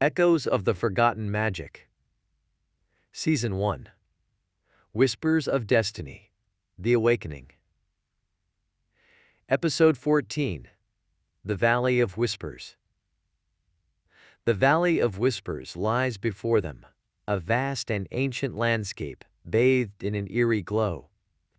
Echoes of the Forgotten Magic. Season 1. Whispers of Destiny. The Awakening. Episode 14. The Valley of Whispers. The Valley of Whispers lies before them, a vast and ancient landscape bathed in an eerie glow.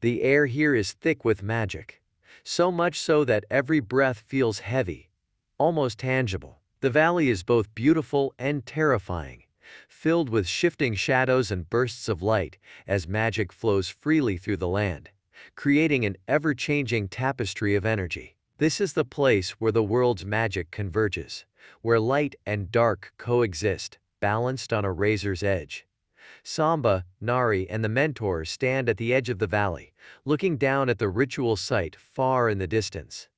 The air here is thick with magic, so much so that every breath feels heavy, almost tangible. The valley is both beautiful and terrifying, filled with shifting shadows and bursts of light as magic flows freely through the land, creating an ever-changing tapestry of energy. This is the place where the world's magic converges, where light and dark coexist, balanced on a razor's edge. Samba, Nari, and the mentor stand at the edge of the valley, looking down at the ritual site far in the distance.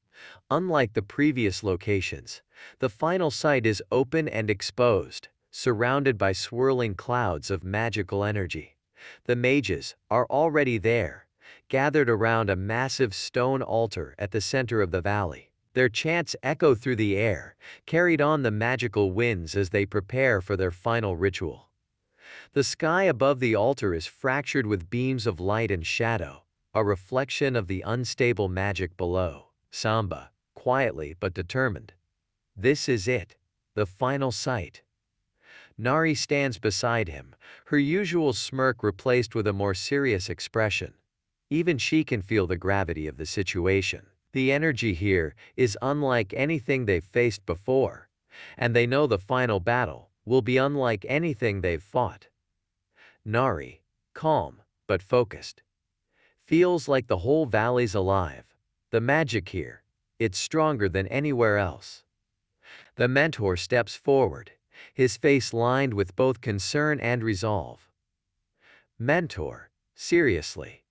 Unlike the previous locations, the final site is open and exposed, surrounded by swirling clouds of magical energy. The mages are already there, gathered around a massive stone altar at the center of the valley. Their chants echo through the air, carried on the magical winds as they prepare for their final ritual. The sky above the altar is fractured with beams of light and shadow, a reflection of the unstable magic below. Samba, quietly but determined. This is it, the final sight. Nari stands beside him, her usual smirk replaced with a more serious expression. Even she can feel the gravity of the situation. The energy here is unlike anything they've faced before, and they know the final battle will be unlike anything they've fought. Nari, calm but focused, feels like the whole valley's alive. The magic here, it's stronger than anywhere else. The mentor steps forward, his face lined with both concern and resolve. Mentor, seriously.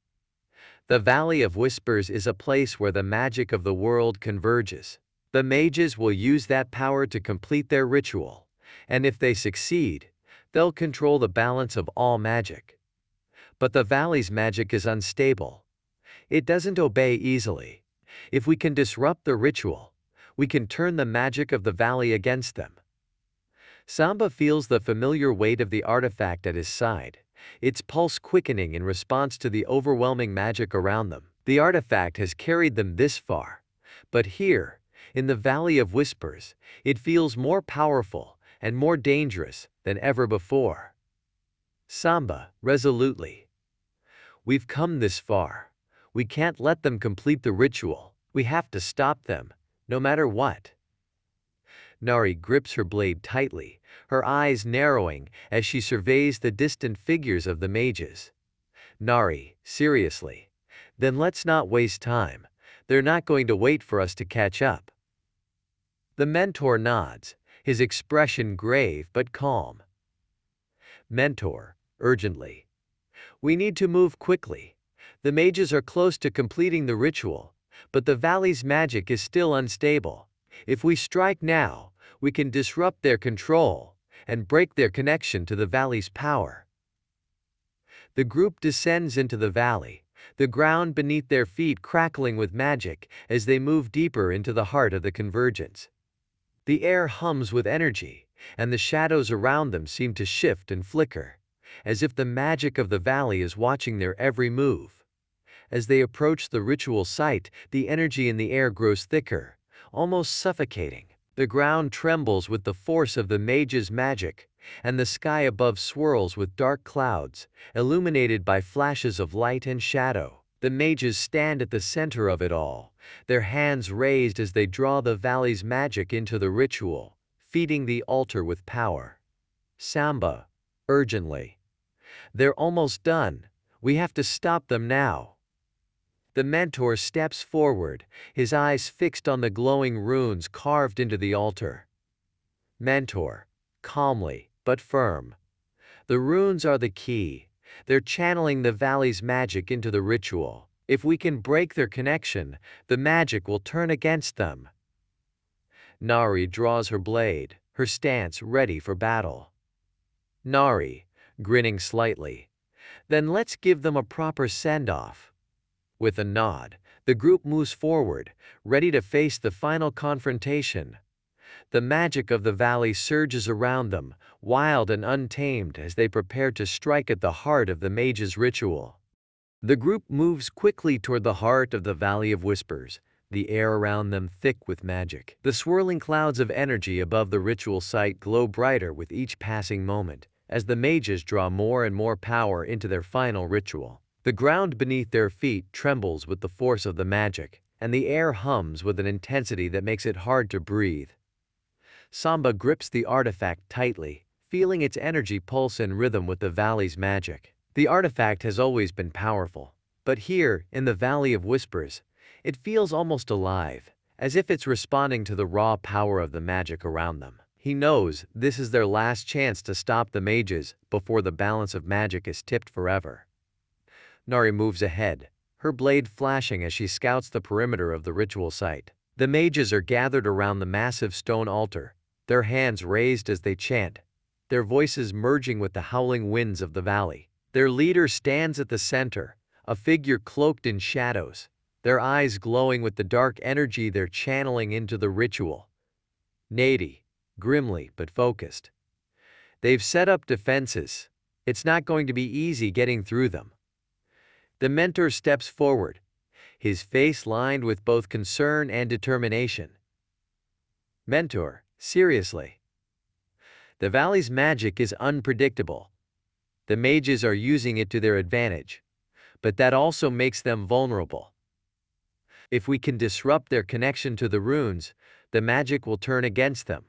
The Valley of Whispers is a place where the magic of the world converges. The mages will use that power to complete their ritual, and if they succeed, they'll control the balance of all magic. But the valley's magic is unstable. It doesn't obey easily. If we can disrupt the ritual, we can turn the magic of the valley against them. Samba feels the familiar weight of the artifact at his side, its pulse quickening in response to the overwhelming magic around them. The artifact has carried them this far, but here, in the Valley of Whispers, it feels more powerful and more dangerous than ever before. Samba, resolutely. We've come this far. We can't let them complete the ritual. We have to stop them, no matter what. Nari grips her blade tightly, her eyes narrowing as she surveys the distant figures of the mages. Nari, seriously. Then let's not waste time. They're not going to wait for us to catch up. The mentor nods, his expression grave but calm. Mentor, urgently. We need to move quickly. The mages are close to completing the ritual, but the valley's magic is still unstable. If we strike now, we can disrupt their control and break their connection to the valley's power. The group descends into the valley, the ground beneath their feet crackling with magic as they move deeper into the heart of the convergence. The air hums with energy, and the shadows around them seem to shift and flicker, as if the magic of the valley is watching their every move. As they approach the ritual site, the energy in the air grows thicker, almost suffocating. The ground trembles with the force of the mage's magic, and the sky above swirls with dark clouds, illuminated by flashes of light and shadow. The mages stand at the center of it all, their hands raised as they draw the valley's magic into the ritual, feeding the altar with power. Samba, urgently. They're almost done. We have to stop them now. The mentor steps forward, his eyes fixed on the glowing runes carved into the altar. Mentor, calmly but firm. The runes are the key. They're channeling the valley's magic into the ritual. If we can break their connection, the magic will turn against them. Nari draws her blade, her stance ready for battle. Nari, grinning slightly. Then let's give them a proper send-off. With a nod, the group moves forward, ready to face the final confrontation. The magic of the valley surges around them, wild and untamed as they prepare to strike at the heart of the mage's ritual. The group moves quickly toward the heart of the Valley of Whispers, the air around them thick with magic. The swirling clouds of energy above the ritual site glow brighter with each passing moment, as the mages draw more and more power into their final ritual. The ground beneath their feet trembles with the force of the magic, and the air hums with an intensity that makes it hard to breathe. Samba grips the artifact tightly, feeling its energy pulse in rhythm with the valley's magic. The artifact has always been powerful, but here, in the Valley of Whispers, it feels almost alive, as if it's responding to the raw power of the magic around them. He knows this is their last chance to stop the mages before the balance of magic is tipped forever. Nari moves ahead, her blade flashing as she scouts the perimeter of the ritual site. The mages are gathered around the massive stone altar, their hands raised as they chant, their voices merging with the howling winds of the valley. Their leader stands at the center, a figure cloaked in shadows, their eyes glowing with the dark energy they're channeling into the ritual. Nady, grimly but focused. They've set up defenses. It's not going to be easy getting through them. The mentor steps forward, his face lined with both concern and determination. Mentor, seriously. The valley's magic is unpredictable. The mages are using it to their advantage, but that also makes them vulnerable. If we can disrupt their connection to the runes, the magic will turn against them.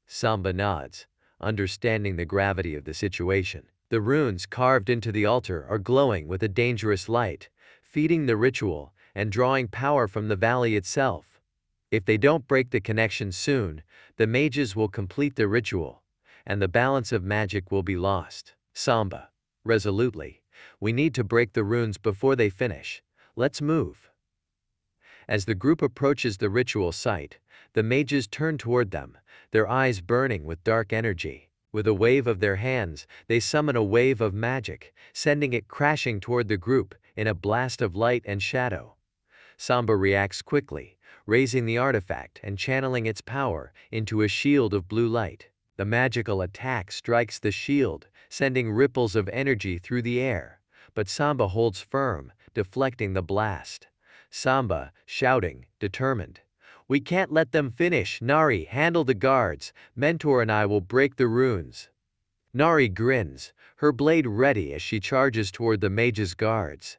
Samba nods, understanding the gravity of the situation. The runes carved into the altar are glowing with a dangerous light, feeding the ritual and drawing power from the valley itself. If they don't break the connection soon, the mages will complete the ritual, and the balance of magic will be lost. Samba, resolutely, we need to break the runes before they finish. Let's move. As the group approaches the ritual site, the mages turn toward them, their eyes burning with dark energy. With a wave of their hands, they summon a wave of magic, sending it crashing toward the group in a blast of light and shadow. Samba reacts quickly, raising the artifact and channeling its power into a shield of blue light. The magical attack strikes the shield, sending ripples of energy through the air, but Samba holds firm, deflecting the blast. Samba, shouting, determined. We can't let them finish. Nari, handle the guards. Mentor and I will break the runes. Nari grins, her blade ready as she charges toward the mage's guards.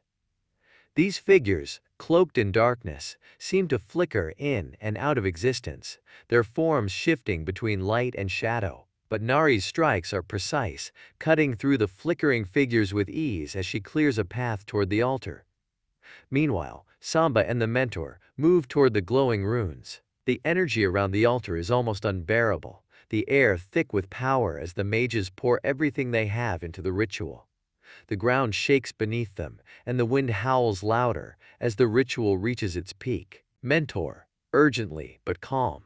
These figures, cloaked in darkness, seem to flicker in and out of existence, their forms shifting between light and shadow. But Nari's strikes are precise, cutting through the flickering figures with ease as she clears a path toward the altar. Meanwhile, Samba and the mentor move toward the glowing runes. The energy around the altar is almost unbearable, the air thick with power as the mages pour everything they have into the ritual. The ground shakes beneath them, and the wind howls louder as the ritual reaches its peak. Mentor, urgently but calm.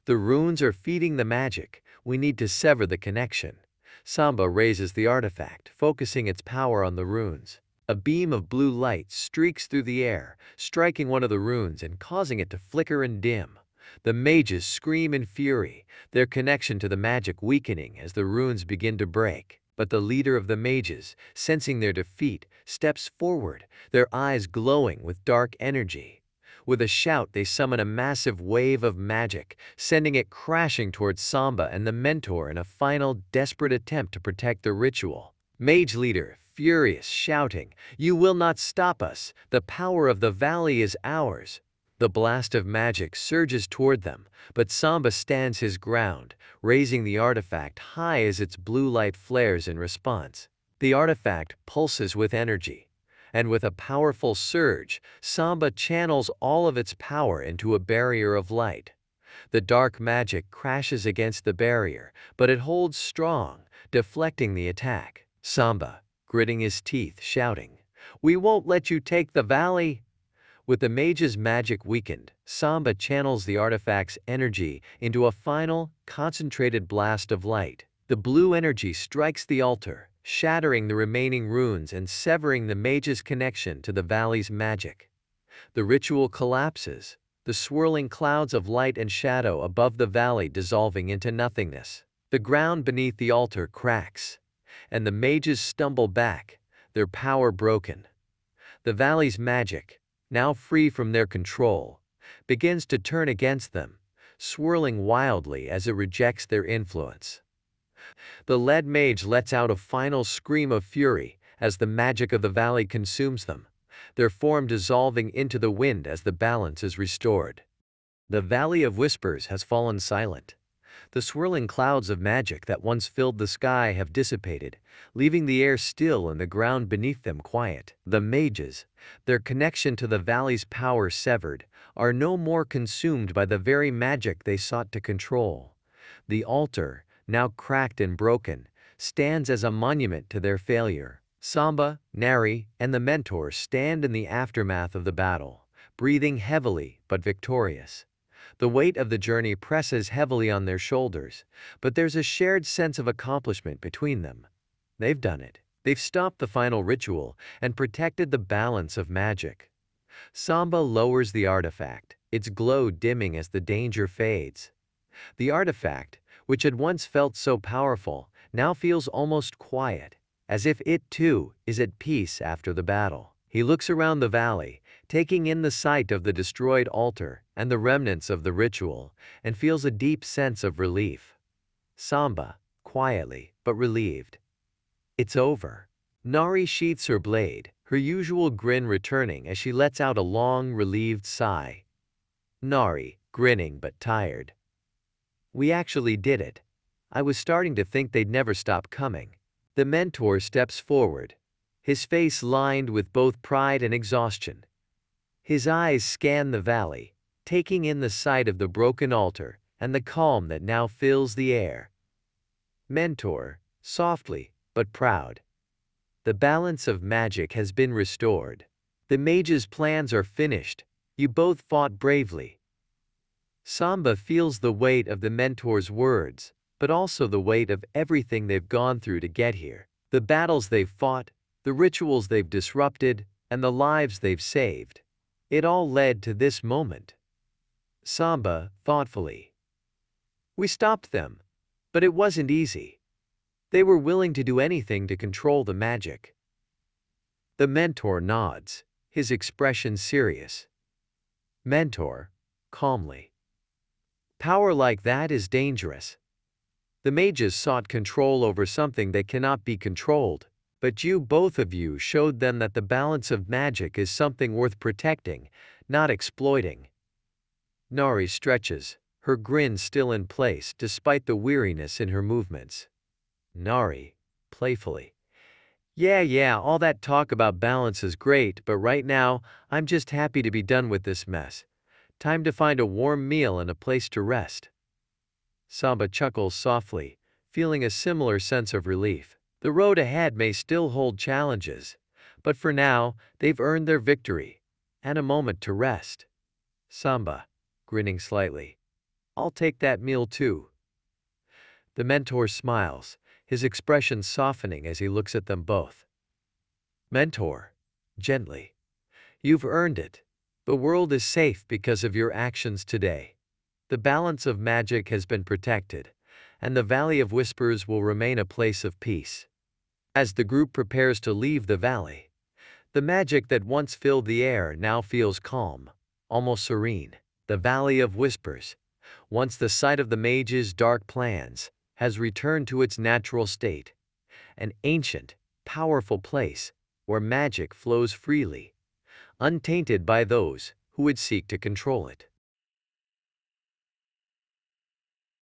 The runes are feeding the magic. We need to sever the connection. Samba raises the artifact, focusing its power on the runes. A beam of blue light streaks through the air, striking one of the runes and causing it to flicker and dim. The mages scream in fury, their connection to the magic weakening as the runes begin to break. But the leader of the mages, sensing their defeat, steps forward, their eyes glowing with dark energy. With a shout, they summon a massive wave of magic, sending it crashing towards Samba and the mentor in a final, desperate attempt to protect the ritual. Mage leader, furious, shouting, "You will not stop us! The power of the valley is ours!" The blast of magic surges toward them, but Samba stands his ground, raising the artifact high as its blue light flares in response. The artifact pulses with energy, and with a powerful surge, Samba channels all of its power into a barrier of light. The dark magic crashes against the barrier, but it holds strong, deflecting the attack. Samba, gritting his teeth, shouting, "We won't let you take the valley!" With the mage's magic weakened, Samba channels the artifact's energy into a final, concentrated blast of light. The blue energy strikes the altar, shattering the remaining runes and severing the mage's connection to the valley's magic. The ritual collapses, the swirling clouds of light and shadow above the valley dissolving into nothingness. The ground beneath the altar cracks, and the mages stumble back, their power broken. The valley's magic, now free from their control, begins to turn against them, swirling wildly as it rejects their influence. The lead mage lets out a final scream of fury as the magic of the valley consumes them, their form dissolving into the wind as the balance is restored. The Valley of Whispers has fallen silent. The swirling clouds of magic that once filled the sky have dissipated, leaving the air still and the ground beneath them quiet. The mages, their connection to the valley's power severed, are no more consumed by the very magic they sought to control. The altar, now cracked and broken, stands as a monument to their failure. Samba, Nari, and the mentor stand in the aftermath of the battle, breathing heavily but victorious. The weight of the journey presses heavily on their shoulders, but there's a shared sense of accomplishment between them. They've done it. They've stopped the final ritual and protected the balance of magic. Samba lowers the artifact, its glow dimming as the danger fades. The artifact, which had once felt so powerful, now feels almost quiet, as if it too is at peace after the battle. He looks around the valley, taking in the sight of the destroyed altar and the remnants of the ritual, and feels a deep sense of relief. Samba, quietly but relieved. It's over. Nari sheaths her blade, her usual grin returning as she lets out a long, relieved sigh. Nari, grinning but tired. We actually did it. I was starting to think they'd never stop coming. The mentor steps forward, his face lined with both pride and exhaustion. His eyes scan the valley, taking in the sight of the broken altar and the calm that now fills the air. Mentor, softly but proud. The balance of magic has been restored. The mage's plans are finished. You both fought bravely. Samba feels the weight of the mentor's words, but also the weight of everything they've gone through to get here. The battles they've fought, the rituals they've disrupted, and the lives they've saved. It all led to this moment. Samba, thoughtfully. We stopped them, but it wasn't easy. They were willing to do anything to control the magic. The mentor nods, his expression serious. Mentor, calmly. Power like that is dangerous. The mages sought control over something that cannot be controlled, but both of you showed them that the balance of magic is something worth protecting, not exploiting. Nari stretches, her grin still in place despite the weariness in her movements. Nari, playfully. Yeah, all that talk about balance is great, but right now, I'm just happy to be done with this mess. Time to find a warm meal and a place to rest. Samba chuckles softly, feeling a similar sense of relief. The road ahead may still hold challenges, but for now, they've earned their victory, and a moment to rest. Samba, grinning slightly. I'll take that meal too. The mentor smiles, his expression softening as he looks at them both. Mentor, gently. You've earned it. The world is safe because of your actions today. The balance of magic has been protected, and the Valley of Whispers will remain a place of peace. As the group prepares to leave the valley, the magic that once filled the air now feels calm, almost serene. The Valley of Whispers, once the site of the mage's dark plans, has returned to its natural state, an ancient, powerful place where magic flows freely, untainted by those who would seek to control it.